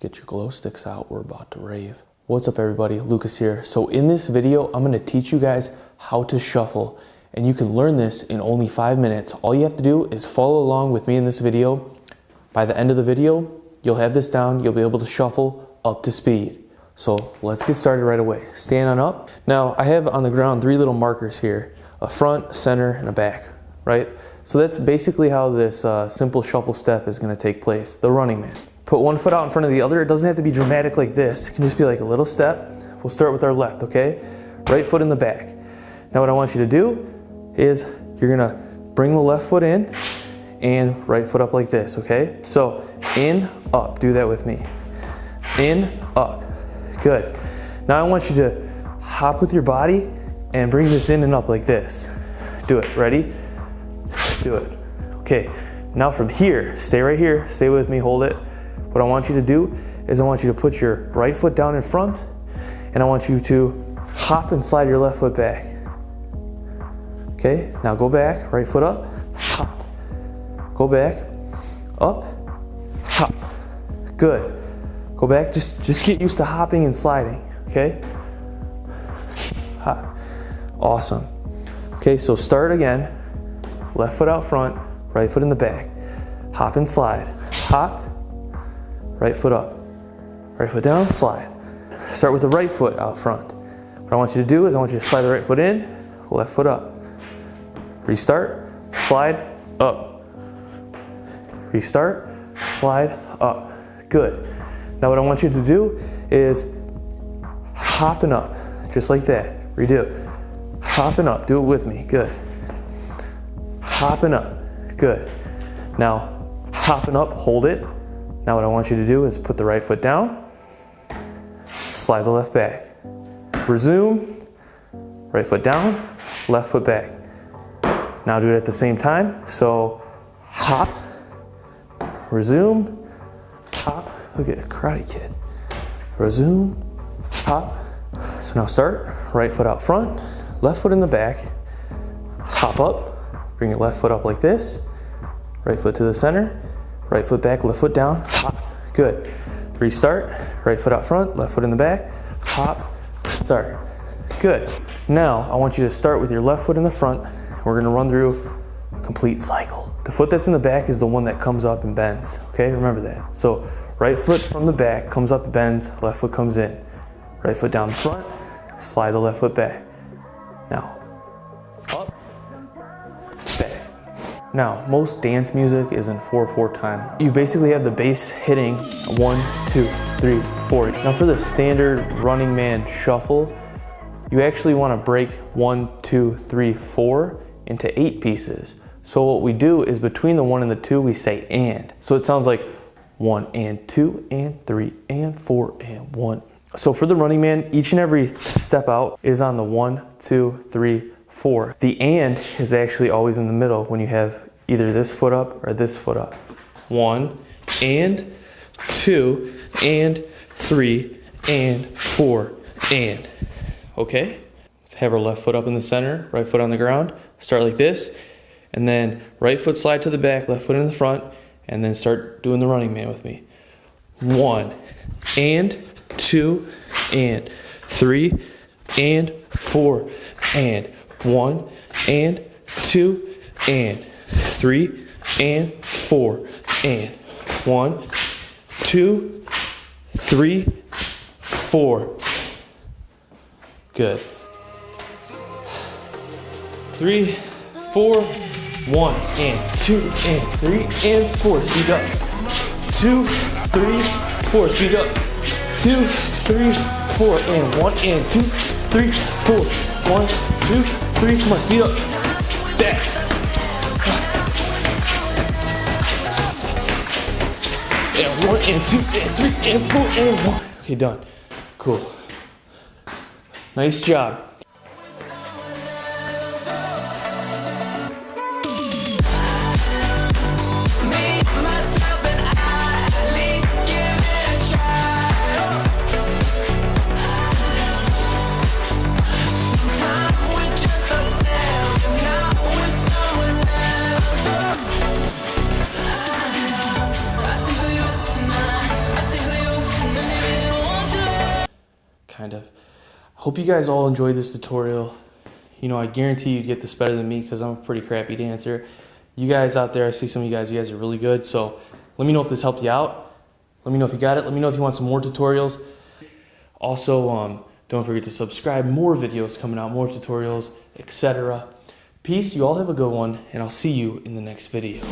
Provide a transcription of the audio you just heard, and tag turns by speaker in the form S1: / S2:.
S1: Get your glow sticks out, we're about to rave. What's up everybody, Lucas here. So in this video, I'm gonna teach you guys how to shuffle, and you can learn this in only 5 minutes. All you have to do is follow along with me in this video. By the end of the video, you'll have this down, you'll be able to shuffle up to speed. So let's get started right away. Stand on up. Now I have on the ground 3 little markers here, a front, center, and a back, right? So that's basically how this simple shuffle step is gonna take place, the running man. Put one foot out in front of the other. It doesn't have to be dramatic like this. It can just be like a little step. We'll start with our left, okay? Right foot in the back. Now what I want you to do is you're gonna bring the left foot in and right foot up like this, okay? So in, up, do that with me. In, up, good. Now I want you to hop with your body and bring this in and up like this. Do it, ready? Do it. Okay, now from here, stay right here, stay with me, hold it. What I want you to do is I want you to put your right foot down in front and I want you to hop and slide your left foot back. Okay, now go back, right foot up, hop. Go back, up, hop. Good. Go back, just get used to hopping and sliding, okay? Hop. Awesome. Okay, so start again. Left foot out front, right foot in the back. Hop and slide. Hop. Right foot up, right foot down, slide. Start with the right foot out front. What I want you to do is I want you to slide the right foot in, left foot up. Restart, slide, up. Restart, slide, up. Good. Now what I want you to do is hop and up, just like that. Redo. Hop and up, do it with me, good. Hop and up, good. Now hop and up, hold it. Now what I want you to do is put the right foot down, slide the left back. Resume, right foot down, left foot back. Now do it at the same time. So hop, resume, hop. Look at a karate kid. Resume, hop. So now start, right foot out front, left foot in the back, hop up, bring your left foot up like this, right foot to the center, right foot back, left foot down, hop, good. Restart, right foot out front, left foot in the back, hop, start, good. Now, I want you to start with your left foot in the front. We're gonna run through a complete cycle. The foot that's in the back is the one that comes up and bends, okay? Remember that. So, right foot from the back comes up, bends, left foot comes in. Right foot down the front, slide the left foot back. Now, up, back. Now, most dance music is in 4/4 time. You basically have the bass hitting 1, 2, 3, 4. Now for the standard running man shuffle, you actually want to break 1, 2, 3, 4 into 8 pieces. So what we do is between the 1 and the 2, we say and. So it sounds like 1 and 2 and 3 and 4 and 1. So for the running man, each and every step out is on the 1, 2, 3, 4. The and is actually always in the middle when you have either this foot up or this foot up. 1 and 2 and 3 and 4 and. Okay? Have our left foot up in the center, right foot on the ground. Start like this, and then right foot slide to the back, left foot in the front, and then start doing the running man with me. 1 and 2 and 3 and 4 and 1 and 2 and 3 and 4 and 1, 2, 3, 4. Good. 3, 4, 1 and 2 and 3 and 4. Speed up. 2, 3, 4. Speed up. 2, 3, 4 and 1 and 2, 3, 4. 1, 2, 3. Come on, speed up. Fast. And 1 and 2 and 3 and 4 and 1. Okay, done. Cool. Nice job. kind of. Hope you guys all enjoyed this tutorial. You know, I guarantee you'd get this better than me because I'm a pretty crappy dancer. You guys out there, I see some of you guys are really good. So let me know if this helped you out. Let me know if you got it. Let me know if you want some more tutorials. Also, don't forget to subscribe. More videos coming out, more tutorials, etc. Peace. You all have a good one, and I'll see you in the next video.